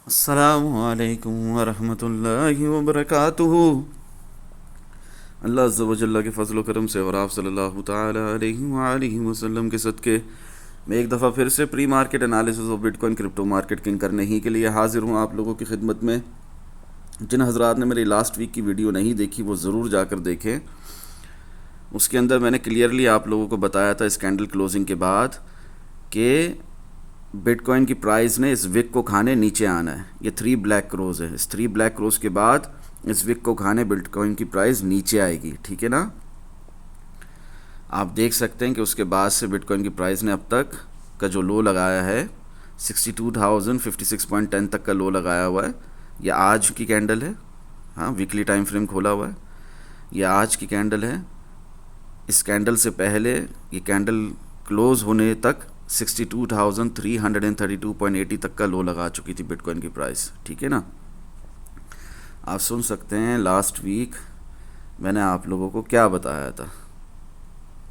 अस्सलामुअलैकुम वरहमतुल्लाहि वबरकातुहू। अल्लाह अज़्ज़ा व जल्ला के फ़ज़ल व करम से और आप सल्लल्लाहु ताला अलैहि वसल्लम के सदक़े मैं एक दफ़ा फिर से pre market analysis of bitcoin crypto market king करने ही के लिए हाज़िर हूँ आप लोगों की खिदमत में। जिन हज़रात ने मेरी लास्ट वीक की वीडियो नहीं देखी वो ज़रूर जाकर देखें। उसके अंदर मैंने क्लियरली आप लोगों को बताया था इस कैंडल क्लोजिंग के बाद कि बिटकॉइन की प्राइस ने इस विक को खाने नीचे आना है। ये 3 ब्लैक क्रोज है। इस 3 ब्लैक क्रोज के बाद इस विक को खाने बिटकॉइन की प्राइस नीचे आएगी, ठीक है ना। आप देख सकते हैं कि उसके बाद से बिटकॉइन की प्राइस ने अब तक का जो लो लगाया है 62,056.10 तक का लो लगाया हुआ है। ये आज की कैंडल है, हाँ वीकली टाइम फ्रेम खोला हुआ है। ये आज की कैंडल है। इस कैंडल से पहले ये कैंडल क्लोज होने तक 62,332.80 तक का लो लगा चुकी थी बिटकॉइन की प्राइस, ठीक है ना। आप सुन सकते हैं लास्ट वीक मैंने आप लोगों को क्या बताया था।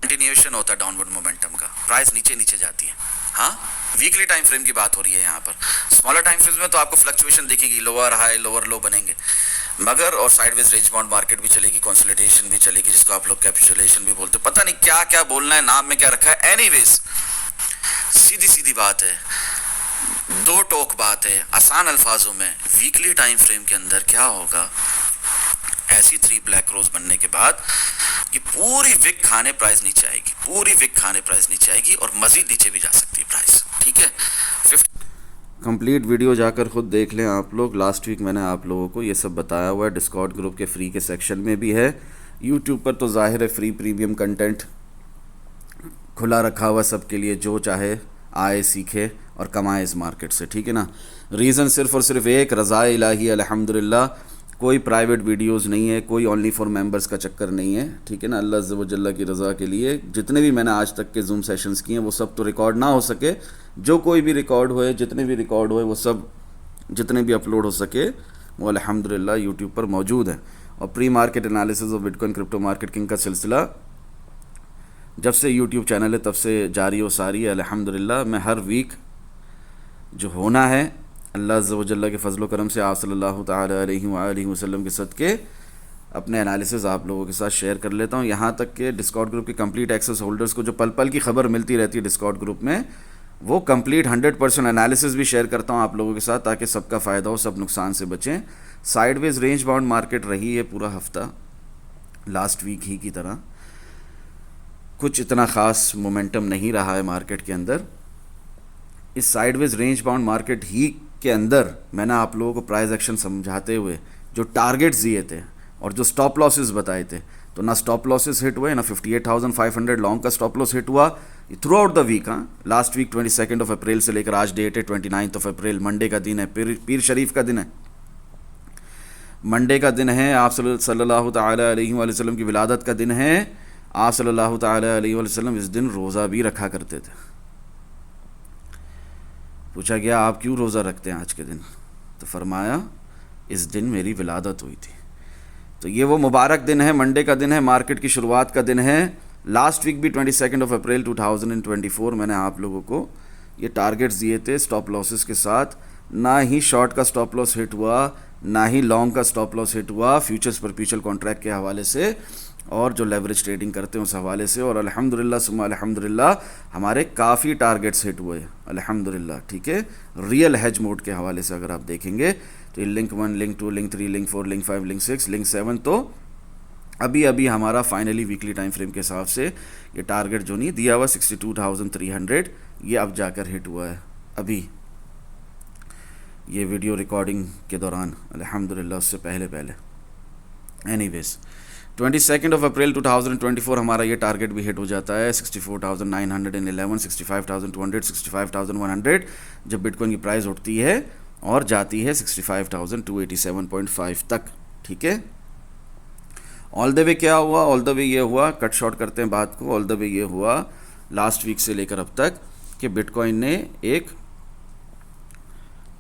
कंटिन्यूएशन होता है डाउनवर्ड मोमेंटम का, प्राइस नीचे नीचे जाती है। हाँ, वीकली टाइम फ्रेम की बात हो रही है यहाँ पर। स्मॉलर टाइम फ्रेम में तो आपको फ्लक्चुएशन दिखेगी, लोअर हाई लोअर लो बनेंगे, मगर और साइडवेज रेंज बाउंड मार्केट भी चलेगी, कंसोलिडेशन भी चलेगी, जिसको आप लोग कैपिटुलेशन भी बोलते हैं। पता नहीं क्या क्या बोलना है, नाम में क्या रखा है। एनीवेज सीधी सीधी बात है, दो टोक बात है, आसान अल्फाजों में वीकली टाइम फ्रेम के अंदर क्या होगा। ऐसी 3 ब्लैक रोज बनने के बाद ये पूरी विक खाने प्राइस नीचे आएगी, पूरी विक खाने प्राइस नीचे आएगी और मजीद नीचे भी जा सकती है प्राइस, ठीक है। कंप्लीट वीडियो जाकर खुद देख लें आप लोग। लास्ट वीक मैंने आप लोगों को ये सब बताया हुआ है, डिस्कॉर्ड ग्रुप के फ्री के सेक्शन में भी है। यूट्यूब पर तो जाहिर है फ्री प्रीमियम कंटेंट खुला रखा हुआ सबके लिए, जो चाहे आए सीखे और कमाए इस मार्केट से, ठीक है ना। रीज़न सिर्फ़ और सिर्फ एक, रज़ा इलाही अल्हम्दुलिल्लाह। कोई प्राइवेट वीडियोस नहीं है, कोई ओनली फॉर मेंबर्स का चक्कर नहीं है, ठीक है ना। अल्लाह अज़्ज़ा व जल्ला की रज़ा के लिए जितने भी मैंने आज तक के जूम सेशंस किए हैं वो सब तो रिकॉर्ड ना हो सके, जो कोई भी रिकॉर्ड होए, जितने भी रिकॉर्ड होए वो सब जितने भी अपलोड हो सके वो अल्हम्दुलिल्लाह यूट्यूब पर मौजूद है। और pre market analysis of bitcoin crypto market king का सिलसिला जब से यूट्यूब चैनल है तब से जारी व सारी है अल्हम्दुलिल्लाह। मैं हर वीक जो होना है अल्लाह अज़्ज़ा व जल्ला के फ़ज़ल व करम से आप सल्लल्लाहु ताला अलैहि वसल्लम के सदक़े अपने एनालिसिस आप लोगों के साथ शेयर कर लेता हूँ। यहाँ तक कि डिस्कॉर्ड ग्रुप के कंप्लीट एक्सेस होल्डर्स को जो पल पल की खबर मिलती रहती है डिस्कॉर्ड ग्रुप में, वो कंप्लीट 100% एनालिसिस भी शेयर करता हूँ आप लोगों के साथ, ताकि सबका फ़ायदा हो, सब नुकसान से बचें। साइडवेज रेंज बाउंड मार्केट रही है पूरा हफ्ता, लास्ट वीक ही की तरह। कुछ इतना ख़ास मोमेंटम नहीं रहा है मार्केट के अंदर। इस साइडवेज रेंज बाउंड मार्केट ही के अंदर मैंने आप लोगों को प्राइस एक्शन समझाते हुए जो टारगेट्स दिए थे और जो स्टॉप लॉसेस बताए थे, तो ना स्टॉप लॉसेस हिट हुए, ना 58,500 लॉन्ग का स्टॉप लॉस हिट हुआ थ्रू आउट द वीक। हाँ, लास्ट वीक 22 अप्रैल से लेकर आज डेट है 29 अप्रैल, मंडे का दिन है, पीर शरीफ का दिन है, मंडे का दिन है, आप सल्लल्लाहु ताला अलैहि वसल्लम की विलादत का दिन है। आप सल्लल्लाहु ताला अलैहि वसल्लम इस दिन रोज़ा भी रखा करते थे। पूछा गया आप क्यों रोज़ा रखते हैं आज के दिन, तो फरमाया इस दिन मेरी विलादत हुई थी। तो ये वो मुबारक दिन है, मंडे का दिन है, मार्केट की शुरुआत का दिन है। लास्ट वीक भी 22 अप्रैल 2024 मैंने आप लोगों को ये टारगेट्स दिए थे स्टॉप लॉसेस के साथ। ना ही शॉर्ट का स्टॉप लॉस हिट हुआ, ना ही लॉन्ग का स्टॉप लॉस हिट हुआ, फ्यूचर्स परपेचुअल कॉन्ट्रैक्ट के हवाले से और जो लेवरेज ट्रेडिंग करते हैं उस हवाले से। और अल्हम्दुलिल्लाह सुम्मा अल्हम्दुलिल्लाह हमारे काफ़ी टारगेट्स हिट हुए अल्हम्दुलिल्लाह, ठीक है। रियल हेज मोड के हवाले से अगर आप देखेंगे तो ये link 1, link 2, link 3, link 4, link 5, link 6, link 7, तो अभी अभी हमारा फाइनली वीकली टाइम फ्रेम के हिसाब से ये टारगेट जो नहीं दिया हुआ 62,300, ये अब जाकर हिट हुआ है अभी ये वीडियो रिकॉर्डिंग के दौरान अल्हम्दुलिल्लाह, उससे पहले। एनीवेज 22 अप्रैल 2024 हमारा ये टारगेट भी हिट हो जाता है 64,911, 65,200, 65,100 जब बिटकॉइन की प्राइस उठती है और जाती है 65,287.5 तक, ठीक है। ऑल द वे क्या हुआ, ऑल द वे ये हुआ, कट शॉर्ट करते हैं बात को। ऑल द वे ये हुआ लास्ट वीक से लेकर अब तक कि बिटकॉइन ने एक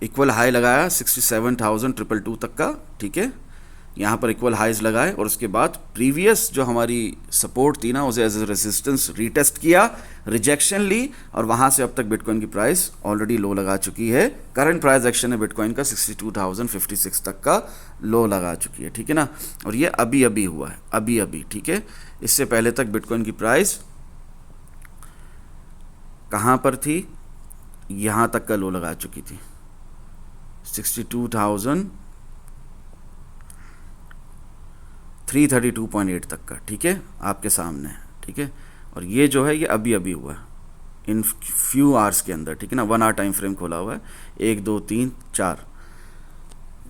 इक्वल हाई लगाया 67,222 तक का, ठीक है। यहाँ पर इक्वल हाइज लगाए और उसके बाद प्रीवियस जो हमारी सपोर्ट थी ना उसे एज ए रेजिस्टेंस रीटेस्ट किया, रिजेक्शन ली और वहाँ से अब तक बिटकॉइन की प्राइस ऑलरेडी लो लगा चुकी है। करंट प्राइस एक्शन है बिटकॉइन का 62,056 तक का लो लगा चुकी है, ठीक है ना। और ये अभी अभी हुआ है, अभी अभी, ठीक है। इससे पहले तक बिटकॉइन की प्राइस कहाँ पर थी, यहाँ तक का लो लगा चुकी थी 62,332.8 तक का, ठीक है, आपके सामने है, ठीक है। और ये जो है ये अभी अभी हुआ है इन फ्यू आवर्स के अंदर, ठीक है ना। 1 आवर टाइम फ्रेम खोला हुआ है, 1 2 3 4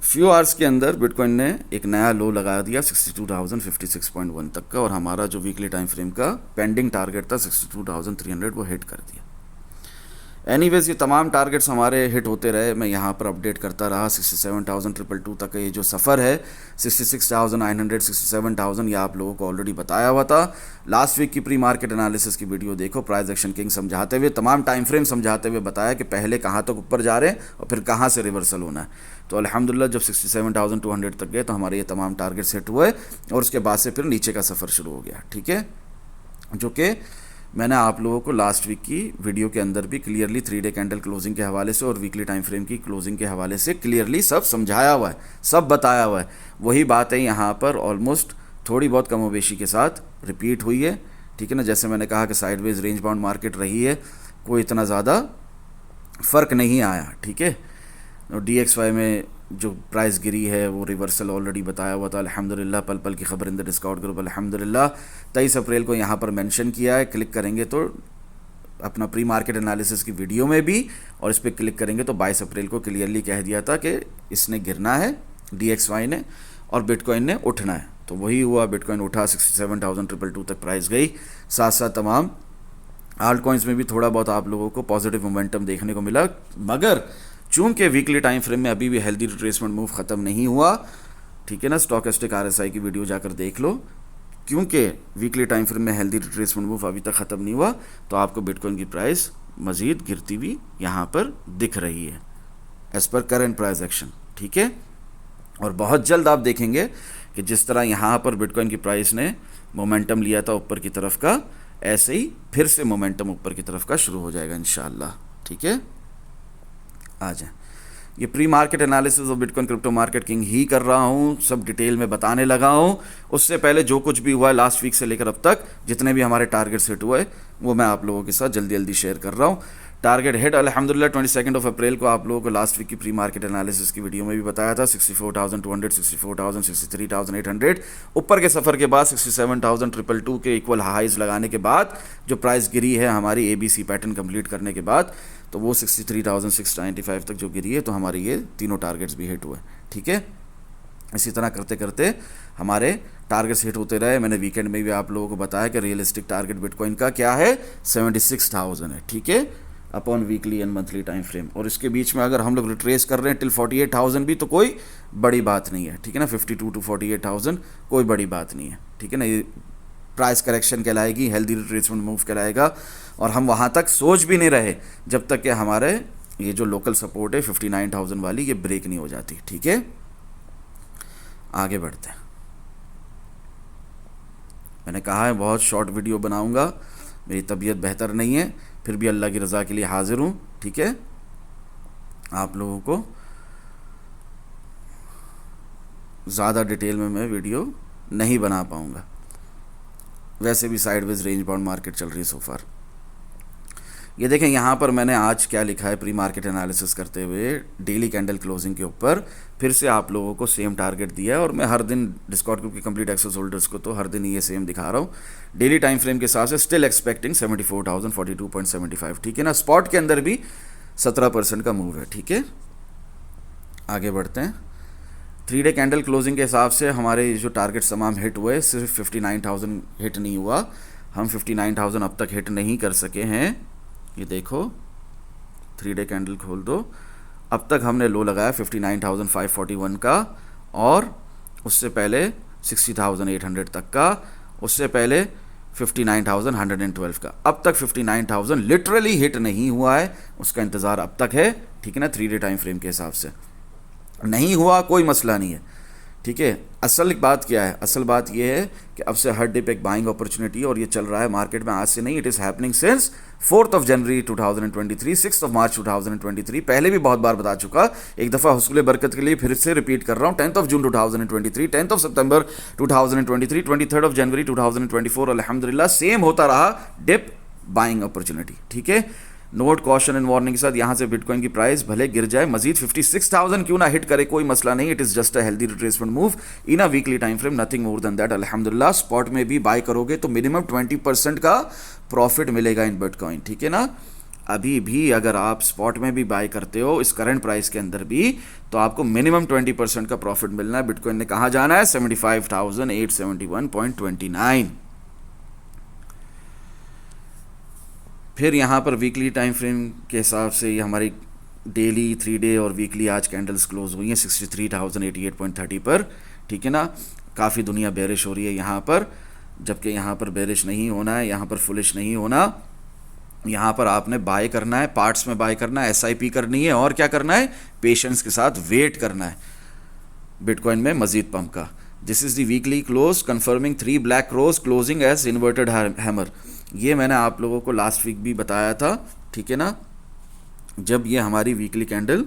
फ्यू आवर्स के अंदर बिटकॉइन ने एक नया लो लगा दिया 62,056.1 तक का, और हमारा जो वीकली टाइम फ्रेम का पेंडिंग टारगेट था 62,300 वो हिट कर दिया। एनीवेज ये तमाम टारगेट्स हमारे हिट होते रहे, मैं यहाँ पर अपडेट करता रहा। 67,222 तक का ये जो सफ़र है 66,900 67,000 ये आप लोगों को ऑलरेडी बताया हुआ था। लास्ट वीक की प्री मार्केट एनालिसिस की वीडियो देखो, प्राइस एक्शन किंग समझाते हुए, तमाम टाइम फ्रेम समझाते हुए बताया कि पहले कहाँ तक ऊपर जा रहे हैं और फिर कहाँ से रिवर्सल होना है। तो अल्हम्दुलिल्लाह जब 67,200 तक गए तो हमारे ये तमाम टारगेट्स हिट हुए और उसके बाद से फिर नीचे का सफ़र शुरू हो गया, ठीक है। जो कि मैंने आप लोगों को लास्ट वीक की वीडियो के अंदर भी क्लियरली 3 डे कैंडल क्लोजिंग के हवाले से और वीकली टाइम फ्रेम की क्लोजिंग के हवाले से क्लियरली सब समझाया हुआ है, सब बताया हुआ है। वही बात है यहाँ पर ऑलमोस्ट थोड़ी बहुत कमोबेशी के साथ रिपीट हुई है, ठीक है ना। जैसे मैंने कहा कि साइडवेज रेंज बाउंड मार्केट रही है, कोई इतना ज़्यादा फ़र्क नहीं आया, ठीक है। और DXY में जो प्राइस गिरी है वो रिवर्सल ऑलरेडी बताया हुआ था। अल्हम्दुलिल्लाह पल पल की खबर इन द डिस्काउंट ग्रुप, अल्हम्दुलिल्लाह 23 अप्रैल को यहाँ पर मेंशन किया है। क्लिक करेंगे तो अपना प्री मार्केट एनालिसिस की वीडियो में भी, और इस पर क्लिक करेंगे तो 22 अप्रैल को क्लियरली कह दिया था कि इसने गिरना है DXY ने और बिटकॉइन ने उठना है। तो वही हुआ, बिटकॉइन उठा, 67,222 तक प्राइस गई। साथ साथ तमाम आल्ट कॉइन्स में भी थोड़ा बहुत आप लोगों को पॉजिटिव मोमेंटम देखने को मिला, मगर चूंकि वीकली टाइम फ्रेम में अभी भी हेल्दी रिट्रेसमेंट मूव ख़त्म नहीं हुआ, ठीक है ना। स्टॉकेस्टिक RSI की वीडियो जाकर देख लो, क्योंकि वीकली टाइम फ्रेम में हेल्दी रिट्रेसमेंट मूव अभी तक ख़त्म नहीं हुआ तो आपको बिटकॉइन की प्राइस मज़ीद गिरती हुई यहाँ पर दिख रही है as per current price action, ठीक है। और बहुत जल्द आप देखेंगे कि जिस तरह यहाँ पर बिटकॉइन की प्राइस ने मोमेंटम लिया था ऊपर की तरफ का, ऐसे ही फिर से मोमेंटम ऊपर की तरफ का शुरू हो जाएगा इंशाअल्लाह, ठीक है। आ जाए, ये pre market analysis of bitcoin crypto market king ही कर रहा हूँ, सब डिटेल में बताने लगा हूँ। उससे पहले जो कुछ भी हुआ है लास्ट वीक से लेकर अब तक, जितने भी हमारे टारगेट्स हिट हुए वो मैं आप लोगों के साथ जल्दी जल्दी शेयर कर रहा हूँ। टारगेट हिट अल्हम्दुलिल्लाह 22 अप्रैल को आप लोगों को लास्ट वीक की प्री मार्केट एनालिसिस की वीडियो में भी बताया था। 64,200 64,000 63,800 ऊपर के सफ़र के बाद 67,222 के इक्वल हाइज लगाने के बाद जो प्राइस गिरी है हमारी ABC पैटर्न कंप्लीट करने के बाद, तो वो 63,695 तक जो गिरी है, तो हमारे ये तीनों टारगेट्स भी हिट हुए, ठीक है। इसी तरह करते करते हमारे टारगेट्स हिट होते रहे। मैंने वीकेंड में भी आप लोगों को बताया कि रियलिस्टिक टारगेट बिटकॉइन का क्या है, 76,000 है, ठीक है, upon weekly and monthly time frame. और इसके बीच में अगर हम लोग रिट्रेस कर रहे हैं टिल 48,000 भी, तो कोई बड़ी बात नहीं है, ठीक है ना। 52 to 48,000 कोई बड़ी बात नहीं है, ठीक है ना। ये प्राइस करेक्शन कहलाएगी, हेल्दी रिट्रेसमेंट मूव कहलाएगा। और हम वहाँ तक सोच भी नहीं रहे जब तक कि हमारे ये जो लोकल सपोर्ट है 59,000 वाली, ये ब्रेक नहीं हो जाती, ठीक है। आगे बढ़ते हैं। मैंने कहा है बहुत शॉर्ट वीडियो बनाऊंगा, मेरी तबीयत बेहतर नहीं है, फिर भी अल्लाह की रज़ा के लिए हाजिर हूँ, ठीक है। आप लोगों को ज़्यादा डिटेल में मैं वीडियो नहीं बना पाऊँगा, वैसे भी साइडवेज रेंज बाउंड मार्केट चल रही है सो फार। ये देखें यहाँ पर मैंने आज क्या लिखा है प्री मार्केट एनालिसिस करते हुए डेली कैंडल क्लोजिंग के ऊपर, फिर से आप लोगों को सेम टारगेट दिया है। और मैं हर दिन डिस्कॉर्ड ग्रुप के कंप्लीट एक्सेस होल्डर्स को तो हर दिन ये सेम दिखा रहा हूँ। डेली टाइम फ्रेम के हिसाब से स्टिल एक्सपेक्टिंग 74,042.75, ठीक है ना। स्पॉट के अंदर भी 17% का मूव है, ठीक है। आगे बढ़ते हैं। 3 डे कैंडल क्लोजिंग के हिसाब से हमारे जो टारगेट तमाम हिट हुए, सिर्फ 59,000 हिट नहीं हुआ, हम 59,000 अब तक हिट नहीं कर सके हैं। ये देखो 3 डे कैंडल खोल दो, अब तक हमने लो लगाया 59,541 का, और उससे पहले 60,800 तक का, उससे पहले 59,112 का। अब तक 59,000 लिटरली हिट नहीं हुआ है, उसका इंतज़ार अब तक है, ठीक है ना। 3 डे टाइम फ्रेम के हिसाब से नहीं हुआ, कोई मसला नहीं है, ठीक है। असल बात क्या है, असल बात ये है कि अब से हर डिप एक बाइंग अपॉर्चुनिटी है और ये चल रहा है मार्केट में आज से नहीं, इट इज़ हैपनिंग सिंस 4 जनवरी 2023, 6 मार्च 2023। पहले भी बहुत बार बता चुका, एक दफ़ा हुस्न बरकत के लिए फिर से रिपीट कर रहा हूँ। 10 जून 2023, 10 सितंबर 2023, 23 जनवरी 2024, अल्हम्दुलिल्लाह सेम होता रहा, डिप बाइंग अपॉर्चुनिटी। ठीक है, नोट कॉशन एंड वार्निंग के साथ यहाँ से बिटकॉइन की प्राइस भले गिर जाए, मजीद 56,000 क्यों ना हिट करे, कोई मसला नहीं, it is just a healthy retracement move in a weekly time frame, nothing more than that. अल्हम्दुलिल्लाह स्पॉट में भी बाय करोगे तो मिनिमम 20% का प्रॉफिट मिलेगा इन बिटकॉइन। ठीक है ना, अभी भी अगर आप स्पॉट में भी बाय करते हो इस करंट प्राइस के अंदर भी, तो आपको मिनिमम 20% का प्रॉफिट मिलना है। बिटकॉइन ने कहाँ जाना है, 75,871.29। फिर यहाँ पर वीकली टाइम फ्रेम के हिसाब से ये हमारी डेली, 3 डे और वीकली आज कैंडल्स क्लोज हुई हैं 63,088.30 पर। ठीक है ना, काफ़ी दुनिया बेरिश हो रही है यहाँ पर, जबकि यहाँ पर बेरिश नहीं होना है, यहाँ पर फुलिश नहीं होना। यहाँ पर आपने बाय करना है, पार्ट्स में बाय करना है, SIP करनी है और क्या करना है, पेशेंस के साथ वेट करना है बिटकॉइन में मजीद पंप का। This is the weekly close confirming 3 black rose closing as inverted hammer. ये मैंने आप लोगों को लास्ट वीक भी बताया था। ठीक है ना, जब ये हमारी वीकली कैंडल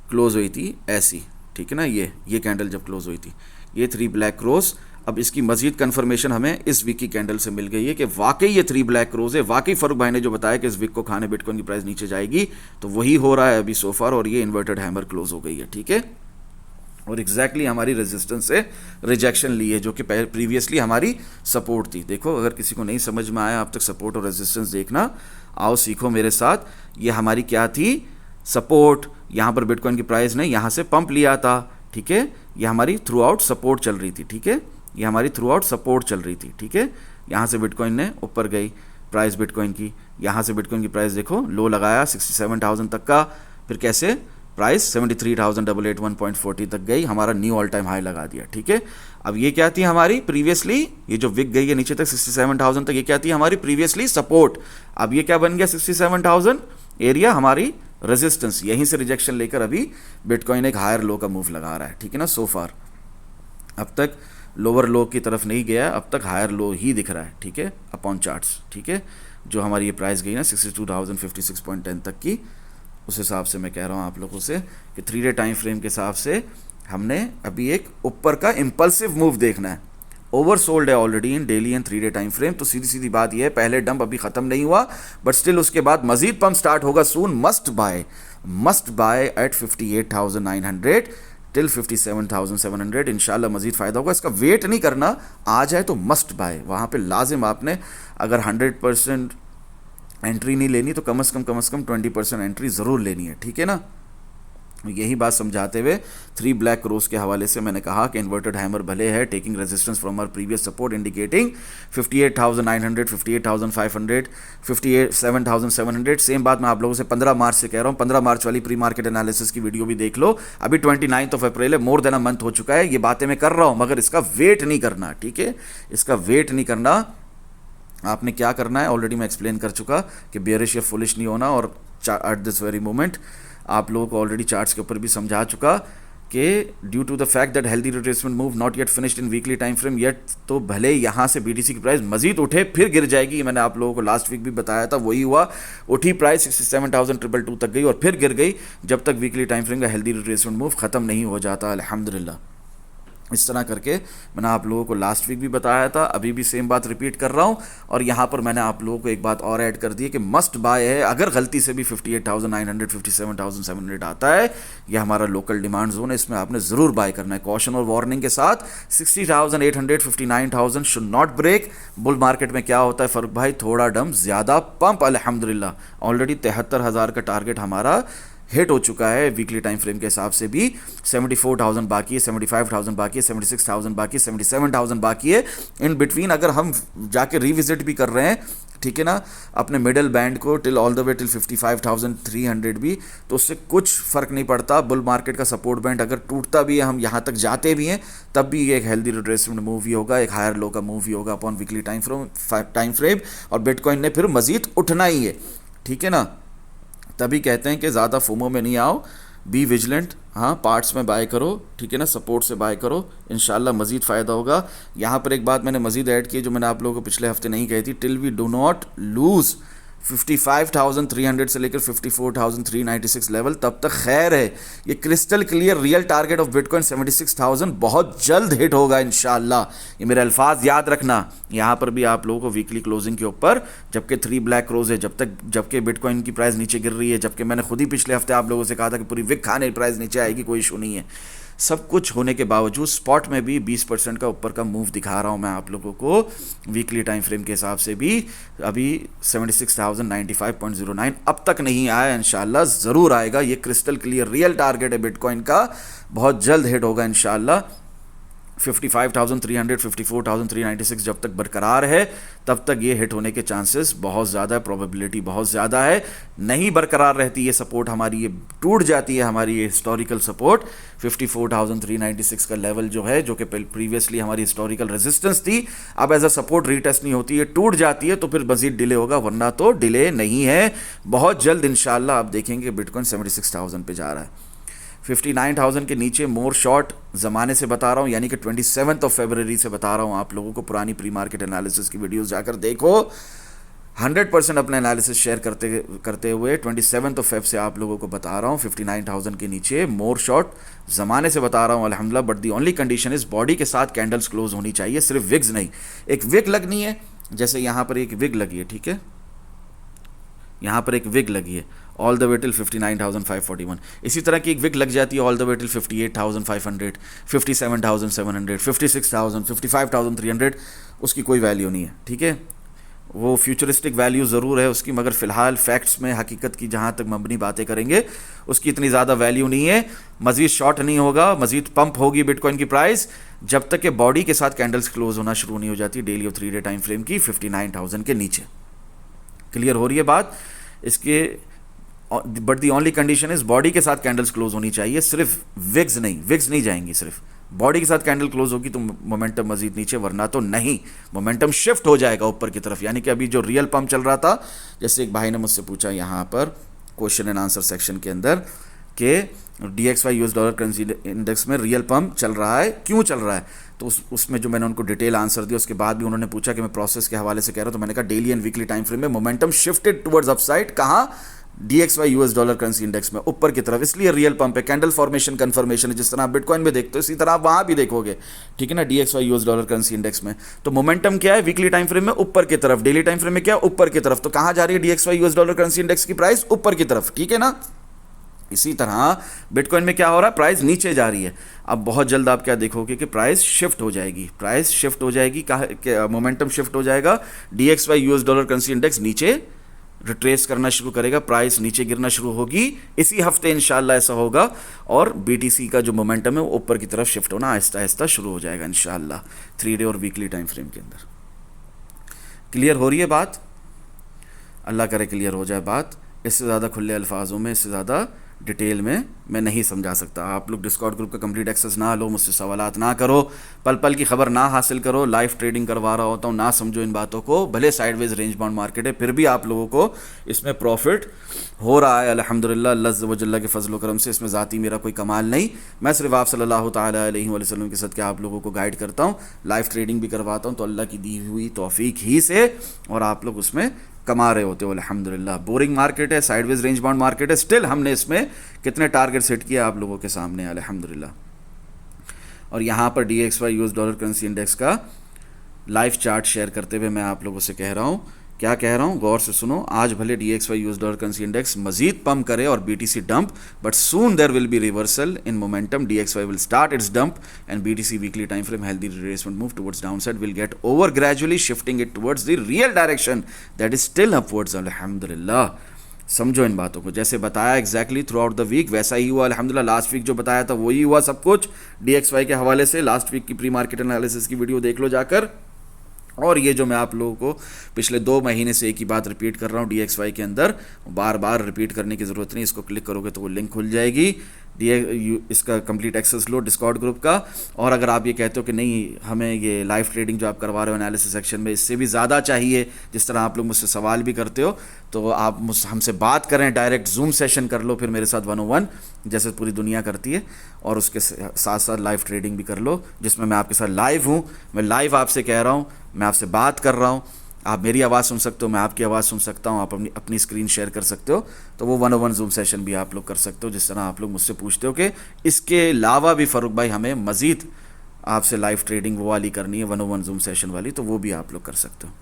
क्लोज हुई थी ऐसी, ठीक है ना, ये कैंडल जब क्लोज हुई थी, ये 3 ब्लैक रोज, अब इसकी मजीद कंफर्मेशन हमें इस वीक की कैंडल से मिल गई है कि वाकई ये 3 ब्लैक रोज है। वाकई फारूक भाई ने जो बताया कि इस वीक को खाने बिटकॉइन की प्राइस नीचे जाएगी, तो वही हो रहा है अभी सोफार, और ये इन्वर्टेड हैमर क्लोज हो गई है। ठीक है, और एग्जैक्टली हमारी रेजिस्टेंस से रिजेक्शन ली है, जो कि प्रीवियसली हमारी सपोर्ट थी। देखो, अगर किसी को नहीं समझ में आया अब तक सपोर्ट और रेजिस्टेंस देखना, आओ सीखो मेरे साथ। ये हमारी क्या थी, सपोर्ट। यहाँ पर बिटकॉइन की प्राइस ने यहाँ से पंप लिया था। ठीक है, ये हमारी थ्रू आउट सपोर्ट चल रही थी। ठीक है, ये हमारी थ्रू आउट सपोर्ट चल रही थी। ठीक है, यहाँ से बिटकॉइन ने ऊपर गई प्राइस बिटकॉइन की, यहाँ से बिटकॉइन की प्राइस देखो लो लगाया 67,000 तक का, फिर कैसे प्राइस 73,881.40 तक गई, हमारा न्यू ऑल टाइम हाई लगा दिया। ठीक है, अब ये क्या थी हमारी प्रीवियसली, ये जो विक गई है नीचे तक 67,000 तक, ये क्या थी हमारी प्रीवियसली सपोर्ट। अब ये क्या बन गया 67,000 एरिया हमारी रेजिस्टेंस। यहीं से रिजेक्शन लेकर अभी बिटकॉइन एक हायर लो का मूव लगा रहा है। ठीक है ना, सो फार अब तक लोअर लो की तरफ नहीं गया, अब तक हायर लो ही दिख रहा है। ठीक है, अपॉन चार्ट्स। ठीक है, जो हमारी ये प्राइस गई ना 62,056.10 तक की, उस हिसाब से मैं कह रहा हूँ आप लोगों से कि 3 डे टाइम फ्रेम के हिसाब से हमने अभी एक ऊपर का इम्पल्सिव मूव देखना है। ओवर सोल्ड है already in daily and 3 day time frame, तो सीधी सीधी बात यह है, पहले डंप अभी ख़त्म नहीं हुआ, बट स्टिल उसके बाद मजीद पंप स्टार्ट होगा soon. Must buy at 58,900 till 57,700। इंशाल्लाह मजीद फ़ायदा होगा, इसका वेट नहीं करना, आ जाए तो मस्ट बाय। वहाँ पे लाजिम आपने अगर 100% एंट्री नहीं लेनी तो कम से कम 20% एंट्री ज़रूर लेनी है। ठीक है ना, यही बात समझाते हुए 3 ब्लैक रोज के हवाले से मैंने कहा कि इन्वर्टेड हैमर भले है, taking resistance from our previous support indicating 58,900, 58,500, 57,700। Same बात मैं आप लोगों से 15 मार्च से कह रहा हूँ, 15 मार्च वाली प्री मार्केट एनालिसिस की वीडियो भी देख लो। अभी 29 अप्रैल है, मोर देन अ मंथ हो चुका है। ये बातें मैं कर रहा हूँ, मगर इसका वेट नहीं करना। ठीक है, इसका वेट नहीं करना। आपने क्या करना है ऑलरेडी मैं एक्सप्लेन कर चुका कि बेयरिश या फुलिश नहीं होना, और एट दिस वेरी मोमेंट आप लोगों को ऑलरेडी चार्ट्स के ऊपर भी समझा चुका कि due to the fact that healthy retracement move not yet finished in weekly time frame yet, तो भले यहाँ से BTC की प्राइस मजीद उठे फिर गिर जाएगी। मैंने आप लोगों को लास्ट वीक भी बताया था, वही हुआ। उठी प्राइस 67,222 तक गई और फिर गिर गई, जब तक वीकली टाइम फ्रेम का हेल्दी रिट्रेसमेंट मूव ख़त्म नहीं हो जाता। अल्हम्दुलिल्लाह इस तरह करके मैंने आप लोगों को लास्ट वीक भी बताया था, अभी भी सेम बात रिपीट कर रहा हूँ। और यहाँ पर मैंने आप लोगों को एक बात और ऐड कर दी है कि मस्ट बाय है। अगर गलती से भी 58,900, 57,700 आता है, यह हमारा लोकल डिमांड जोन है, इसमें आपने ज़रूर बाय करना है कॉशन और वार्निंग के साथ। 60,800, 59,000 should not break. Bull market में क्या होता है फारूक भाई, थोड़ा डम ज़्यादा पंप। अल्हम्दुलिल्लाह ऑलरेडी 73,000 का टारगेट हमारा हिट हो चुका है। वीकली टाइम फ्रेम के हिसाब से भी 74,000 बाकी है, 75,000 बाकी है, 76,000 बाकी है, 77,000 बाकी है। इन बिटवीन अगर हम जाके रिविजिट भी कर रहे हैं, ठीक है ना, अपने मिडिल बैंड को till all the way till 55,300 भी, तो उससे कुछ फ़र्क नहीं पड़ता। बुल मार्केट का सपोर्ट बैंड अगर टूटता भी है, हम यहाँ तक जाते भी हैं, तब भी ये एक हेल्दी रिट्रेसमेंट मूव ही होगा, एक हायर लो का मूव ही होगा अपॉन वीकली टाइम फ्रेम। और बिटकॉइन ने फिर मज़ीद उठना ही है। ठीक है ना, तभी कहते हैं कि ज़्यादा फोमो में नहीं आओ, बी विजिलेंट, हाँ पार्ट्स में बाय करो, ठीक है ना, सपोर्ट से बाय करो, इंशाल्लाह मज़ीद फ़ायदा होगा। यहाँ पर एक बात मैंने मज़ीद ऐड की जो मैंने आप लोगों को पिछले हफ्ते नहीं कही थी, till we do not lose 55,300 से लेकर 54,396 लेवल, तब तक खैर है। ये crystal clear real target of bitcoin 76,000 बहुत जल्द हिट होगा इंशाल्लाह। ये मेरे अल्फाज याद रखना। यहाँ पर भी आप लोगों को वीकली क्लोजिंग के ऊपर, जबकि 3 ब्लैक रोज है, जबकि बिटकॉइन की प्राइस नीचे गिर रही है, जबकि मैंने खुद ही पिछले हफ्ते आप लोगों से कहा था कि पूरी विक खाने प्राइस नीचे आएगी, कोई इशू नहीं है। सब कुछ होने के बावजूद स्पॉट में भी 20% का ऊपर का मूव दिखा रहा हूं मैं आप लोगों को। वीकली टाइम फ्रेम के हिसाब से भी अभी 76,095.09 अब तक नहीं आया, इंशाल्लाह ज़रूर आएगा। ये क्रिस्टल क्लियर रियल टारगेट है बिटकॉइन का, बहुत जल्द हिट होगा इंशाल्लाह। 55,300 54,396 जब तक बरकरार है तब तक ये हिट होने के चांसेस बहुत ज़्यादा है, प्रोबेबिलिटी बहुत ज़्यादा है। नहीं बरकरार रहती ये सपोर्ट हमारी, ये टूट जाती है हमारी ये हिस्टोरिकल सपोर्ट 54,396 का लेवल जो है, जो कि प्रीवियसली हमारी हिस्टोरिकल रेजिस्टेंस थी, अब एज अ सपोर्ट रीटेस्ट नहीं होती है, टूट जाती है तो फिर मजीद डिले होगा, वरना तो डिले नहीं है। बहुत जल्द इंशाल्लाह आप देखेंगे बिटकॉइन 76,000 पे जा रहा है। 59,000 के नीचे मोर शॉर्ट ज़माने से बता रहा हूँ, यानी कि 27 फरवरी से बता रहा हूँ आप लोगों को। पुरानी प्री मार्केट एनालिसिस की वीडियोस जाकर देखो, 100% अपना एनालिसिस शेयर करते हुए 27 फेब से आप लोगों को बता रहा हूँ 59,000 के नीचे मोर शॉर्ट ज़माने से बता रहा हूँ अल्हम्दुलिल्लाह। But the only condition is body के साथ कैंडल्स क्लोज होनी चाहिए, सिर्फ विग्स नहीं। एक विग लगनी है, जैसे यहाँ पर एक विग लगी है, ठीक है, यहाँ पर एक विग लगी है ऑल द वे टिल 59,541। इसी तरह की एक विग लग जाती है ऑल द वे टिल 58,500, 57,700, 56,000, 55,300, उसकी कोई वैल्यू नहीं है, ठीक है। वो फ्यूचरिस्टिक वैल्यू ज़रूर है उसकी, मगर फ़िलहाल फैक्ट्स में हकीकत की जहाँ तक मबनी बातें करेंगे उसकी इतनी ज़्यादा वैल्यू नहीं है। मज़ीद शॉर्ट नहीं होगा, मज़ीद पंप होगी बिटकॉइन की प्राइस जब तक कि बॉडी के साथ कैंडल्स क्लोज होना शुरू नहीं हो जाती डेली और 3 डे टाइम फ्रेम की 59,000 के नीचे। क्लियर हो रही है बात इसके? But the only condition is body के साथ कैंडल्स क्लोज होनी चाहिए, सिर्फ विग्स नहीं जाएंगी, सिर्फ बॉडी के साथ कैंडल क्लोज होगी तो मोमेंटम मजीद नीचे, वरना तो नहीं। मोमेंटम शिफ्ट हो जाएगा ऊपर की तरफ, यानी कि अभी जो रियल पंप चल रहा था, जैसे एक भाई ने मुझसे पूछा यहाँ पर क्वेश्चन एंड आंसर सेक्शन के अंदर कि DXY US dollar currency index में रियल पंप चल रहा है, क्यों चल रहा है? तो उसमें जो मैंने उनको डिटेल आंसर दिया, उसके बाद भी उन्होंने पूछा कि मैं प्रोसेस के हवाले से कह रहा हूँ, तो मैंने कहा daily and weekly time frame में मोमेंटम शिफ्टेड टुवर्ड्स अपसाइड, कहाँ? DXY US dollar currency index में ऊपर की तरफ, इसलिए रियल पंप है। कैंडल फॉर्मेशन कंफर्मेशन है, जिस तरह आप बिटकॉइन में देखते हो इसी तरह आप वहां भी देखोगे, ठीक है ना, DXY US dollar currency index में। तो मोमेंटम क्या है वीकली टाइम फ्रेम में? ऊपर की तरफ। डेली टाइम फ्रेम में क्या? ऊपर की तरफ। तो कहां जा रही है DXY US dollar currency index की प्राइस? ऊपर की तरफ, ठीक है ना। इसी तरह बिटकॉइन में क्या हो रहा है? प्राइस नीचे जा रही है। अब बहुत जल्द आप क्या देखोगे कि प्राइस शिफ्ट हो जाएगी, प्राइस शिफ्ट हो जाएगी, मोमेंटम शिफ्ट हो जाएगा, DXY US dollar currency index नीचे रिट्रेस करना शुरू करेगा, प्राइस नीचे गिरना शुरू होगी। इसी हफ्ते इंशाल्लाह ऐसा होगा और BTC का जो मोमेंटम है वो ऊपर की तरफ शिफ्ट होना आहिस्ता आहिस्ता शुरू हो जाएगा इंशाल्लाह 3 डे और वीकली टाइम फ्रेम के अंदर। क्लियर हो रही है बात? अल्लाह करे क्लियर हो जाए बात। इससे ज़्यादा खुले अल्फाजों में, इससे ज़्यादा डिटेल में मैं नहीं समझा सकता। आप लोग डिस्कॉर्ड ग्रुप का कंप्लीट एक्सेस ना लो, मुझसे सवालात ना करो, पल पल की खबर ना हासिल करो, लाइव ट्रेडिंग करवा रहा होता हूँ, ना समझो इन बातों को। भले साइडवेज रेंज बाउंड मार्केट है, फिर भी आप लोगों को इसमें प्रॉफिट हो रहा है अल्हम्दुलिल्लाह, अल्लाह अज़्ज़ व जल्ल के फजल करम से। इसमें ज़ाती मेरा कोई कमाल नहीं, मैं सिर्फ आप सल्लल्लाहु तआला अलैहि वसल्लम के सदक़े आप लोगों को गाइड करता हूँ, लाइव ट्रेडिंग भी करवाता हूँ, तो अल्लाह की दी हुई तौफीक ही से, और आप लोग उसमें कमा रहे होते हो अल्हम्दुलिल्लाह। बोरिंग मार्केट है, साइडवेज रेंज बाउंड मार्केट है, स्टिल हमने इसमें कितने टारगेट सेट किए आप लोगों के सामने अल्हम्दुलिल्लाह। और यहाँ पर DXY US dollar currency index का लाइव चार्ट शेयर करते हुए मैं आप लोगों से कह रहा हूँ, क्या कह रहा हूँ गौर से सुनो। आज भले DXY US dollar currency index मजीद पंप करे और BTC dump, but soon there will be reversal in momentum, DXY will start its dump and BTC weekly time frame healthy retracement move towards downside will get over gradually shifting it towards the real direction that is still upwards अल्हम्दुलिल्लाह। समझो इन बातों को, जैसे बताया exactly throughout the week वैसा ही हुआ अल्हम्दुलिल्लाह। लास्ट वीक जो बताया था वही हुआ सब कुछ DXY के हवाले से। लास्ट वीक की प्री मार्केट एनालिसिस की वीडियो देख लो जाकर, और ये जो मैं आप लोगों को पिछले 2 महीने से एक ही बात रिपीट कर रहा हूँ DXY के अंदर, बार बार रिपीट करने की ज़रूरत नहीं, इसको क्लिक करोगे तो वो लिंक खुल जाएगी इसका कंप्लीट एक्सेस लो डिस्कॉर्ड ग्रुप का। और अगर आप ये कहते हो कि नहीं हमें ये लाइव ट्रेडिंग जो आप करवा रहे हो एनालिसिस सेक्शन में इससे भी ज़्यादा चाहिए, जिस तरह आप लोग मुझसे सवाल भी करते हो, तो आप हमसे बात करें, डायरेक्ट जूम सेशन कर लो फिर मेरे साथ 101 जैसे पूरी दुनिया करती है, और उसके साथ साथ लाइव ट्रेडिंग भी कर लो जिसमें मैं आपके साथ लाइव हूँ, मैं लाइव आपसे कह रहा हूँ, मैं आपसे बात कर रहा हूँ, आप मेरी आवाज़ सुन सकते हो, मैं आपकी आवाज़ सुन सकता हूँ, आप अपनी अपनी स्क्रीन शेयर कर सकते हो। तो वो 101 जूम सेशन भी आप लोग कर सकते हो, जिस तरह आप लोग मुझसे पूछते हो कि इसके अलावा भी फ़ारूक भाई हमें मज़ीद आपसे लाइव ट्रेडिंग वो वाली करनी है 101 जूम सेशन वाली, तो वो भी आप लोग कर सकते हो।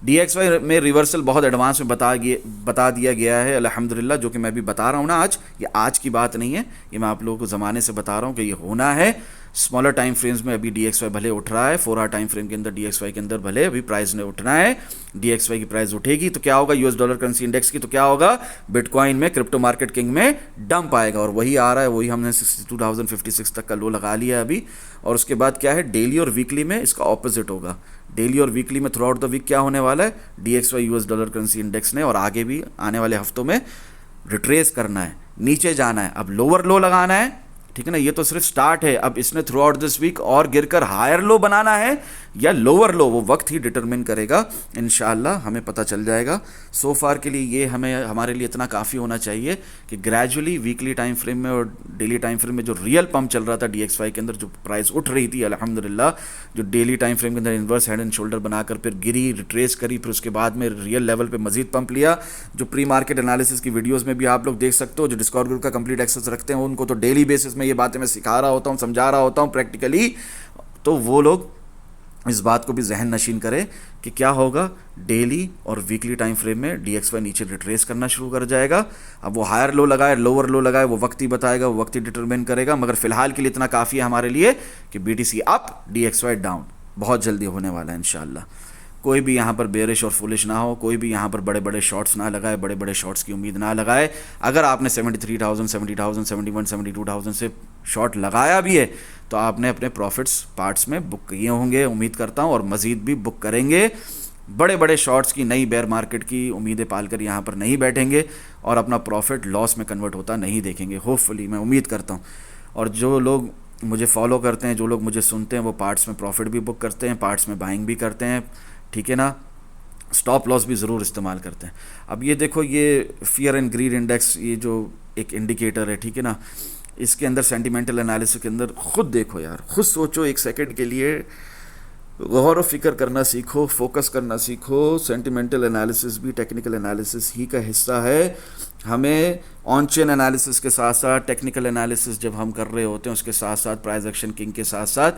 DXY में रिवर्सल बहुत एडवांस में बता दिया गया है अल्हम्दुलिल्लाह, जो कि मैं भी बता रहा हूँ ना आज, ये आज की बात नहीं है, ये मैं आप लोगों को ज़माने से बता रहा हूँ कि ये होना है। स्मॉलर टाइम फ्रेम्स में अभी DXY भले उठ रहा है, 4 आवर टाइम फ्रेम के अंदर DXY के अंदर भले अभी प्राइस ने उठना है, DXY की प्राइस उठेगी तो क्या होगा, US डॉलर करेंसी इंडेक्स की तो क्या होगा, बिटकॉइन में, क्रिप्टो मार्केट किंग में डंप आएगा, और वही आ रहा है, वही हमने 62,056 तक का लो लगा लिया अभी। और उसके बाद क्या है, डेली और वीकली में इसका ऑपोजिट होगा। डेली और वीकली में थ्रू आउट द वीक क्या होने वाला है, DXY US dollar currency index ने और आगे भी आने वाले हफ्तों में रिट्रेस करना है, नीचे जाना है, अब लोअर लो लगाना है, ठीक है ना। ये तो सिर्फ स्टार्ट है, अब इसने थ्रू आउट दिस वीक और गिरकर हायर लो बनाना है या लोअर लो, वो वक्त ही डिटरमिन करेगा, इंशाल्लाह हमें पता चल जाएगा। सो फार के लिए ये हमारे लिए इतना काफ़ी होना चाहिए कि ग्रेजुअली वीकली टाइम फ्रेम में और डेली टाइम फ्रेम में जो रियल पंप चल रहा था DXY के अंदर, जो प्राइस उठ रही थी अल्हम्दुलिल्लाह, जो डेली टाइम फ्रेम के अंदर इन्वर्स हेड एंड शोल्डर बनाकर फिर गिरी, रिट्रेस करी, फिर उसके बाद में रियल लेवल पे मजीद पंप लिया, जो प्री मार्केट एनालिसिस की वीडियोस में भी आप लोग देख सकते हो, जो डिस्कॉर्ड ग्रुप का कंप्लीट एक्सेस रखते हैं उनको तो डेली बेसिस में ये बातें मैं सिखा रहा होता हूँ, समझा रहा होता हूँ प्रैक्टिकली, तो वो लोग इस बात को भी जहन नशीन करें कि क्या होगा, डेली और वीकली टाइम फ्रेम में DXY नीचे रिट्रेस करना शुरू कर जाएगा। अब वो हायर लो लगाए, लोअर लो लगाए, वो वक्त ही बताएगा, वो वक्त ही डिटरमिन करेगा, मगर फिलहाल के लिए इतना काफ़ी है हमारे लिए कि BTC अप, DXY डाउन, बहुत जल्दी होने वाला है इंशाल्लाह। कोई भी यहाँ पर बेरिश और फुलिश ना हो, कोई भी यहाँ पर बड़े बड़े शॉट्स ना लगाए, बड़े बड़े शॉट्स की उम्मीद ना लगाए। अगर आपने 73,000, 70,000, 71, 72,000 से शॉट लगाया भी है तो आपने अपने प्रॉफिट्स पार्ट्स में बुक किए होंगे, उम्मीद करता हूँ, और मज़ीद भी बुक करेंगे। बड़े बड़े शॉट्स की, नई बेयर मार्केट की उम्मीदें पालकर यहाँ पर नहीं बैठेंगे और अपना प्रॉफिट लॉस में कन्वर्ट होता नहीं देखेंगे, होपफुली, मैं उम्मीद करता हूँ। और जो लोग मुझे फॉलो करते हैं, जो लोग मुझे सुनते हैं, वो पार्ट्स में प्रॉफिट भी बुक करते हैं, पार्ट्स में बाइंग भी करते हैं, ठीक है ना, स्टॉप लॉस भी ज़रूर इस्तेमाल करते हैं। अब ये देखो, ये फियर एंड ग्रीड इंडेक्स, ये जो एक इंडिकेटर है, ठीक है ना, इसके अंदर सेंटिमेंटल एनालिसिस के अंदर खुद देखो यार, खुद सोचो एक सेकंड के लिए, गौर व फिक्र करना सीखो, फोकस करना सीखो। सेंटिमेंटल एनालिसिस भी टेक्निकल एनालिसिस ही का हिस्सा है। हमें ऑन चेन एनालिसिस के साथ साथ टेक्निकल एनालिसिस जब हम कर रहे होते हैं, उसके साथ साथ प्राइस एक्शन किंग के साथ साथ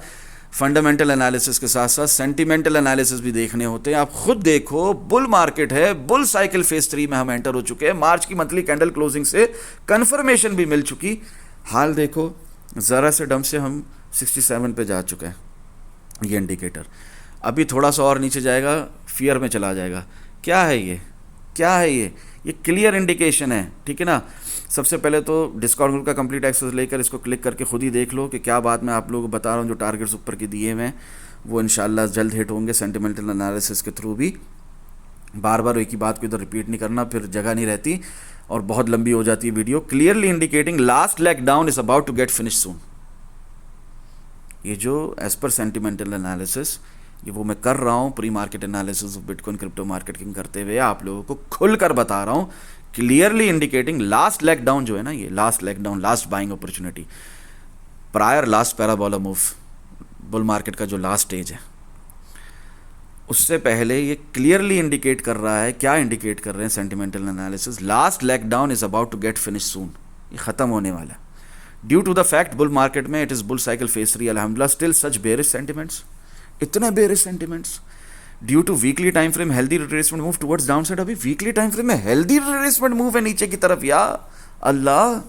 फंडामेंटल एनालिसिस के साथ साथ सेंटिमेंटल एनालिसिस भी देखने होते हैं। आप खुद देखो, बुल मार्केट है, बुल साइकिल फेज 3 में हम एंटर हो चुके हैं, मार्च की मंथली कैंडल क्लोजिंग से कंफर्मेशन भी मिल चुकी। हाल देखो, ज़रा से डम से हम 67 पे जा चुके हैं, ये इंडिकेटर अभी थोड़ा सा और नीचे जाएगा, फियर में चला जाएगा। क्या है ये, क्या है ये क्लियर इंडिकेशन है, ठीक है ना। सबसे पहले तो डिस्कॉर्ड ग्रुप का कंप्लीट एक्सेस लेकर इसको क्लिक करके खुद ही देख लो कि क्या बात मैं आप लोगों को बता रहा हूँ। जो टारगेट्स ऊपर के दिए हुए हैं वो इंशाल्लाह जल्द हिट होंगे सेंटिमेंटल एनालिसिस के थ्रू भी। बार बार एक ही बात को इधर रिपीट नहीं करना, फिर जगह नहीं रहती और बहुत लंबी हो जाती है video. Clearly indicating last leg down is about to get finish soon. ये जो एज पर सेंटिमेंटल एनालिसिस, ये वो मैं कर रहा हूँ pre market analysis of bitcoin crypto marketing करते हुए आप लोगों को खुलकर बता रहा हूँ। Clearly indicating last leg down जो है ना, ये last leg down, last buying opportunity, prior last parabola move, bull market का जो लास्ट स्टेज है, उससे पहले ये क्लियरली इंडिकेट कर रहा है। क्या इंडिकेट कर रहे हैं sentimental analysis? Last leg down is about to get finish soon, ये ख़त्म होने वाला है। Due to the fact bull market में it is bull cycle phase 3 अल्हम्दुलिल्लाह, स्टिल सच बेरिश सेंटिमेंट्स, इतने bearish sentiments. Due to weekly time frame healthy retracement move towards down side. अभी weekly time frame में healthy retracement move है नीचे की तरफ, या अल्लाह,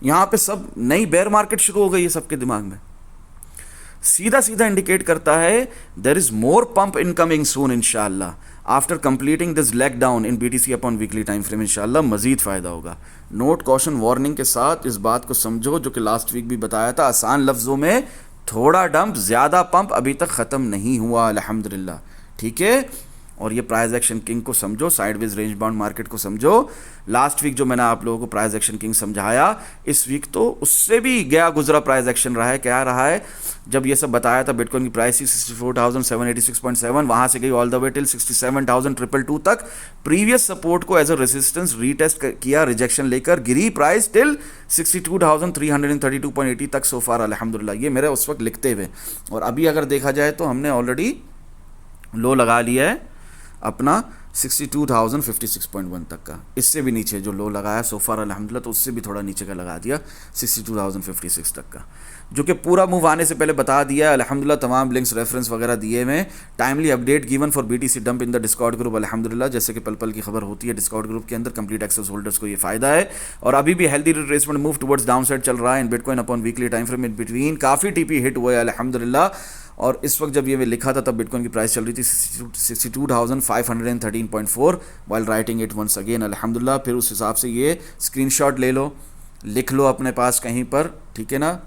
यहां पे सब नई बेयर मार्केट शुरू हो गई है सबके दिमाग में। सीधा सीधा इंडिकेट करता है there is more pump incoming soon इंशाल्लाह। After completing this leg down in BTC upon weekly time frame इंशाल्लाह मजीद फायदा होगा। नोट, कॉशन, वार्निंग के साथ इस बात को समझो जो कि लास्ट वीक भी बताया था, आसान लफ्जों में थोड़ा डंप, ज़्यादा पंप अभी तक ख़त्म नहीं हुआ अल्हम्दुलिल्लाह, ठीक है। और ये प्राइस एक्शन किंग को समझो, साइडवेज रेंज बाउंड मार्केट को समझो। लास्ट वीक जो मैंने आप लोगों को प्राइस एक्शन किंग समझाया, इस वीक तो उससे भी गया गुजरा प्राइस एक्शन रहा है। क्या रहा है, जब ये सब बताया था बिटकॉइन की प्राइस 64,786.7, वहाँ से गई ऑल द वे टिल 67,222 तक। प्रीवियस सपोर्ट को एज अ रेजिस्टेंस रीटेस्ट किया, रिजेक्शन लेकर गिरी प्राइस टिल 62,332.80 तक सो फार अल्हम्दुलिल्लाह। ये मेरे उस वक्त लिखते हुए। और अभी अगर देखा जाए तो हमने ऑलरेडी लो लगा लिया है अपना 62,056.1 तक का। इससे भी नीचे जो लो लगाया सो फार अल्हम्दुलिल्लाह, तो उससे भी थोड़ा नीचे का लगा दिया 62,056 तक का, जो कि पूरा मूव आने से पहले बता दिया अल्हम्दुलिल्लाह। तमाम लिंक्स रेफरेंस वगैरह दिए हुए, timely update given for BTC dump in the Discord group अल्हम्दुलिल्लाह। जैसे कि पल पल की खबर होती है डिस्कॉर्ड ग्रुप के अंदर, कंप्लीट एक्सेस होल्डर्स को ये फ़ायदा है। और अभी भी healthy retracement move towards down side चल रहा है in bitcoin upon weekly time frame. In between काफ़ी टीपी हिट हुए अल्हम्दुलिल्लाह। और इस वक्त जब ये मैं लिखा था तब बिटकॉइन की प्राइस चल रही थी 62,513.4 while writing it once again अल्हम्दुलिल्लाह। फिर उस हिसाब से ये स्क्रीनशॉट ले लो, लिख लो अपने पास कहीं पर, ठीक है ना।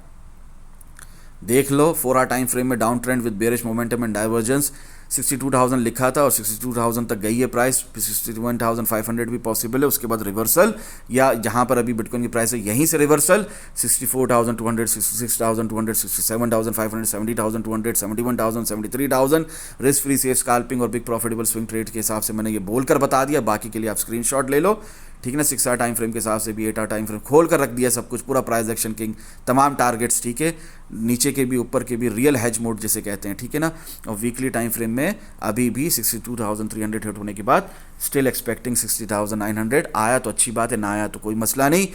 देख लो 4 आवर टाइम फ्रेम में down trend with bearish momentum and divergence. 62,000 लिखा था और 62,000 तक गई है प्राइस, 61,500 भी पॉसिबल है। उसके बाद रिवर्सल, या जहाँ पर अभी बिटकॉइन की प्राइस है यहीं से reversal 64,200, 66,200, 67,500, 70,200, 71,000, 73,000 risk free safe scalping और बिग प्रॉफिटेबल स्विंग ट्रेड के हिसाब से मैंने ये बोल कर बता दिया। बाकी के लिए आप स्क्रीनशॉट ले लो, ठीक है ना। 6 आवर टाइम फ्रेम के हिसाब से भी 8 आवर टाइम फ्रेम खोल कर रख दिया सब कुछ, पूरा प्राइस एक्शन किंग, तमाम टारगेट्स, ठीक है, नीचे के भी ऊपर के भी, रियल हेज मोड जिसे कहते हैं, ठीक है ना। और वीकली टाइम फ्रेम में अभी भी 62,300 हिट होने के बाद स्टिल एक्सपेक्टिंग 60,900। आया तो अच्छी बात है, ना आया तो कोई मसला नहीं।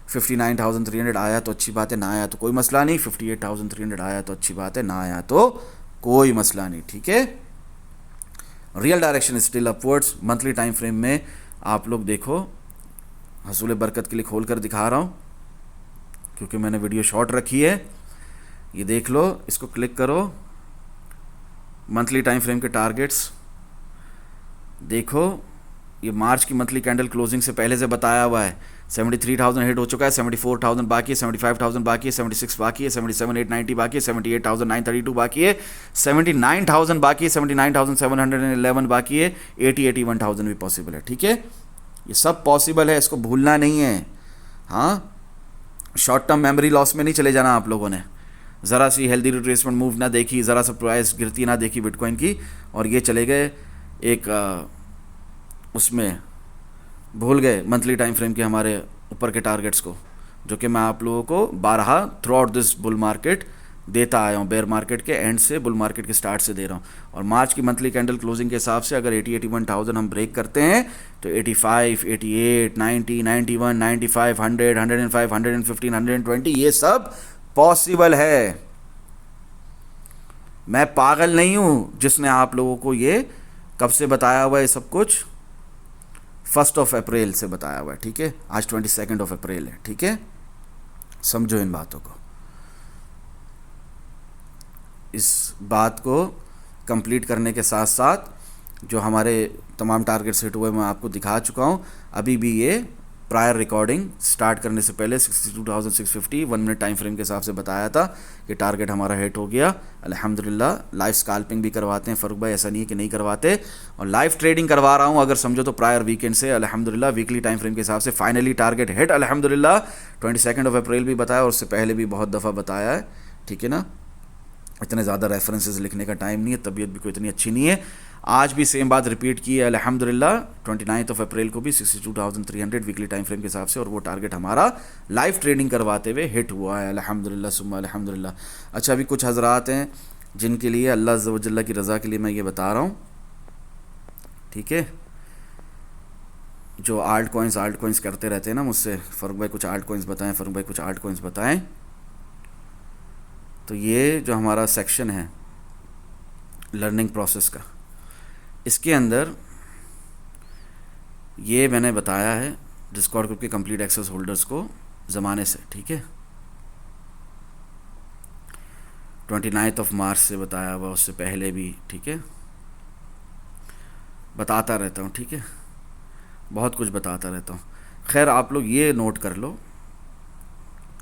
59,300 आया तो अच्छी बात है, ना आया तो कोई मसला नहीं। 58,300 आया तो अच्छी बात है, ना आया तो कोई मसला नहीं, ठीक है। Real direction still upwards. Monthly time frame में आप लोग देखो, हसूल बरकत के लिए खोल कर दिखा रहा हूँ क्योंकि मैंने वीडियो शॉर्ट रखी है। ये देख लो, इसको क्लिक करो, मंथली टाइम फ्रेम के टारगेट्स देखो। ये मार्च की मंथली कैंडल क्लोजिंग से पहले से बताया हुआ है। 73,000 हिट हो चुका है, 74,000 बाकी है, 75,000 बाकी है, 76 बाकी है, 77,890 बाकी है, 78,932 बाकी है, 79,000 बाकी है, 79,711 बाकी है, 81,000 भी पॉसिबल है, ठीक है। ये सब पॉसिबल है, इसको भूलना नहीं है। हाँ, शॉर्ट टर्म मेमोरी लॉस में नहीं चले जाना आप लोगों ने। ज़रा सी हेल्दी रिट्रेसमेंट मूव ना देखी, ज़रा सा प्राइस गिरती ना देखी बिटकॉइन की, और ये चले गए एक उसमें, भूल गए मंथली टाइम फ्रेम के हमारे ऊपर के टारगेट्स को, जो कि मैं आप लोगों को बारहा through out this bull market देता आया हूँ। बेयर मार्केट के एंड से बुल मार्केट के स्टार्ट से दे रहा हूँ। और मार्च की मंथली कैंडल क्लोजिंग के हिसाब से अगर 81,000 हम ब्रेक करते हैं तो 85, 88, 90, 91, 95, 100, 105, 115, 120 ये सब पॉसिबल है। मैं पागल नहीं हूँ जिसने आप लोगों को ये कब से बताया हुआ है, सब कुछ 1 अप्रैल से बताया हुआ है, ठीक है। आज 22 अप्रैल है, ठीक है। समझो इन बातों को। इस बात को कंप्लीट करने के साथ साथ जो हमारे तमाम टारगेट सेट हुए मैं आपको दिखा चुका हूँ। अभी भी ये प्रायर रिकॉर्डिंग स्टार्ट करने से पहले 62,650 1 मिनट टाइम फ्रेम के हिसाब से बताया था कि टारगेट हमारा हिट हो गया अल्हम्दुलिल्लाह। लाइव स्कैल्पिंग भी करवाते हैं फ़रूक भाई, ऐसा नहीं है कि नहीं करवाते, और लाइव ट्रेडिंग करवा रहा हूँ अगर समझो तो प्रायर वीकेंड से अल्हम्दुलिल्लाह। वीकली टाइम फ्रेम के हिसाब से फाइनली टारगेट हिट अल्हम्दुलिल्लाह। 22 अप्रैल भी बताया और उससे पहले भी बहुत दफ़ा बताया है, ठीक है ना। इतने ज़्यादा रेफरेंसेस लिखने का टाइम नहीं है, तबीयत भी कोई इतनी अच्छी नहीं है। आज भी सेम बात रिपीट की है अल्हम्दुलिल्लाह। 29 अप्रैल को भी 62,300 वीकली टाइम फ्रेम के हिसाब से, और वो टारगेट हमारा लाइव ट्रेडिंग करवाते हुए हिट हुआ है अल्हम्दुलिल्लाह सुम्मा अल्हम्दुलिल्लाह। अच्छा, अभी कुछ हजरात हैं जिनके लिए अल्लाह अज़्ज़ व जल्ल की रज़ा के लिए मैं ये बता रहा हूँ, ठीक है। जो आल्ट कॉइन्स करते रहते हैं ना मुझसे, फ़रूक भाई कुछ आल्ट कॉइन्स बताएं, फ़रूक भाई कुछ आल्ट कॉइन्स बताएं। तो ये जो हमारा सेक्शन है लर्निंग प्रोसेस का, इसके अंदर ये मैंने बताया है डिस्कॉर्ड ग्रुप के कंप्लीट एक्सेस होल्डर्स को ज़माने से, ठीक है। 29 मार्च से बताया हुआ, उससे पहले भी, ठीक है, बताता रहता हूँ, ठीक है, बहुत कुछ बताता रहता हूँ। खैर आप लोग ये नोट कर लो,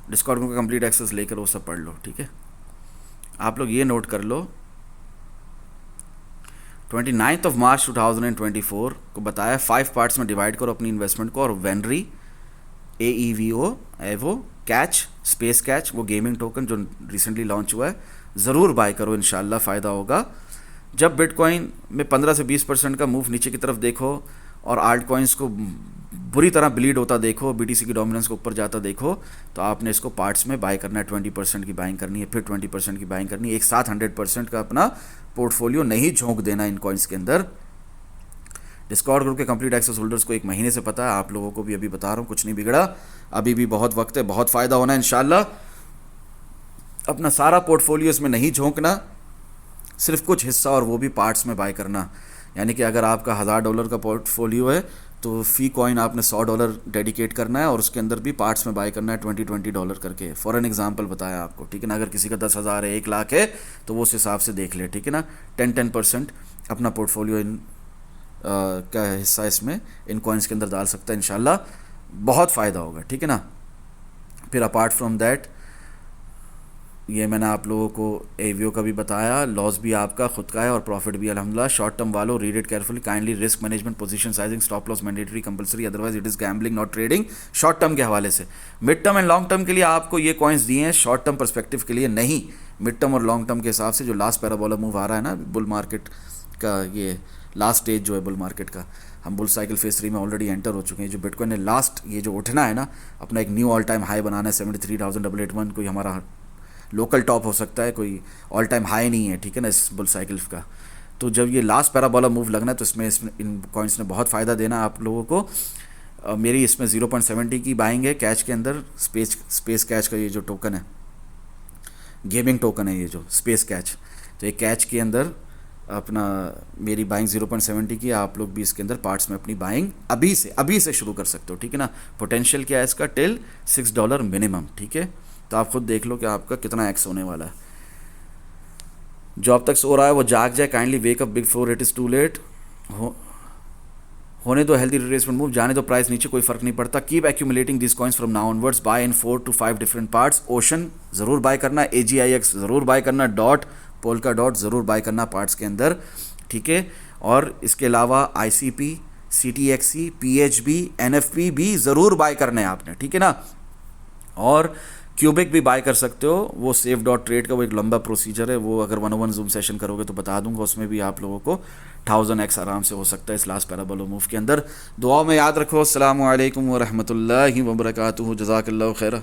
डिस्कॉर्ड ग्रुप का कंप्लीट एक्सेस लेकर वो सब पढ़ लो, ठीक है। आप लोग ये नोट कर लो, 29 मार्च 2024 को बताया 5 पार्ट्स में डिवाइड करो अपनी इन्वेस्टमेंट को, और वेनरी, AEVO, एवो, कैच, स्पेस कैच, वो गेमिंग टोकन जो रिसेंटली लॉन्च हुआ है, ज़रूर बाय करो, इंशाल्लाह फ़ायदा होगा। जब बिटकॉइन में 15 से 20% का मूव नीचे की तरफ देखो और आल्ट कॉइन्स को बुरी तरह ब्लीड होता देखो, BTC की डोमिनेंस को ऊपर जाता देखो, तो आपने इसको पार्ट्स में बाय करना है। 20% की बाइंग करनी है, फिर 20% की बाइंग करनी है, एक साथ 100% का अपना पोर्टफोलियो नहीं झोंक देना इन कॉइन्स के अंदर। डिस्कॉर्ड ग्रुप के कंप्लीट एक्सेस होल्डर्स को 1 महीने से पता है, आप लोगों को भी अभी बता रहा हूँ, कुछ नहीं बिगड़ा, अभी भी बहुत वक्त है, बहुत फ़ायदा होना है इंशाल्लाह। अपना सारा पोर्टफोलियो इसमें नहीं झोंकना, सिर्फ कुछ हिस्सा, और वो भी पार्ट्स में बाय करना। यानी कि अगर आपका $1000 का पोर्टफोलियो है तो फ़ी कॉइन आपने $100 डेडिकेट करना है, और उसके अंदर भी पार्ट्स में बाय करना है $20 करके। फॉर एन एग्जांपल बताया आपको, ठीक है ना। अगर किसी का 10,000 है, 1 लाख है, तो वो उस हिसाब से देख ले, ठीक है ना। 10% अपना पोर्टफोलियो इन का हिस्सा इसमें इन कॉइन्स के अंदर डाल सकता है, इंशाल्लाह बहुत फ़ायदा होगा, ठीक है ना। फिर अपार्ट फ्रॉम दैट, ये मैंने आप लोगों को एवीओ का भी बताया, लॉस भी आपका खुद का है और प्रॉफिट भी अल्हम्दुलिल्लाह। शॉर्ट टर्म वालों, read it carefully, kindly, risk management, position sizing, stop loss mandatory, compulsory, otherwise it is gambling not trading. Short term के हवाले से, mid term and long term के लिए आपको ये कॉइन्स दिए हैं, शॉर्ट टर्म पर्सपेक्टिव के लिए नहीं। मिड टर्म और लॉन्ग टर्म के हिसाब से जो लास्ट पैराबोला मूव आ रहा है ना बुल मार्केट का, ये लास्ट स्टेज जो है बुल मार्केट का, हम बुल साइकिल फेज 3 में ऑलरेडी एंटर हो चुके हैं। जो बिटकॉइन ने लास्ट ये जो उठना है ना, अपना एक न्यू ऑल टाइम हाई बनाना है 73,881, कोई हमारा लोकल टॉप हो सकता है, कोई ऑल टाइम हाई नहीं है, ठीक है ना, इस बुल साइकिल का। तो जब ये लास्ट पैराबोला मूव लगना है तो इसमें इन कॉइन्स ने बहुत फ़ायदा देना आप लोगों को। मेरी इसमें 0.70 की बाइंग है कैच के अंदर, स्पेस कैच का ये जो टोकन है, गेमिंग टोकन है ये जो स्पेस कैच, तो ये कैच के अंदर अपना मेरी बाइंग 0.70 की। आप लोग भी इसके अंदर पार्ट्स में अपनी बाइंग अभी से शुरू कर सकते हो, ठीक है ना। पोटेंशियल क्या है इसका, टिल $6 मिनिमम, ठीक है। तो आप खुद देख लो कि आपका कितना एक्स होने वाला है। जो अब तक सो रहा है वो जाग जाए, kindly wake up before it is too late. होने दो हेल्दी रिट्रेसमेंट मूव, जाने दो प्राइस नीचे, कोई फर्क नहीं पड़ता। Keep accumulating this coins from now onwards, buy in 4 to 5 different parts. Ocean ज़रूर बाय करना, AGIX ज़रूर बाय करना, डॉट, पोल्का डॉट ज़रूर बाय करना पार्ट्स के अंदर, ठीक है। और इसके अलावा ICP, CTXC, PHB, NFP भी ज़रूर बाय करना है आपने, ठीक है ना। और क्यूबिक भी बाय कर सकते हो, वो सेफ डॉट ट्रेड का वो एक लंबा प्रोसीजर है, वो अगर 101 जूम सेशन करोगे तो बता दूंगा, उसमें भी आप लोगों को 1000x आराम से हो सकता है इस लास्ट पैराबोला मूव के अंदर। दुआ में याद रखो। अस्सलामु अलैकुम व रहमतुल्लाहि व बरकातुहू, जज़ाकल्लाहु खैरा।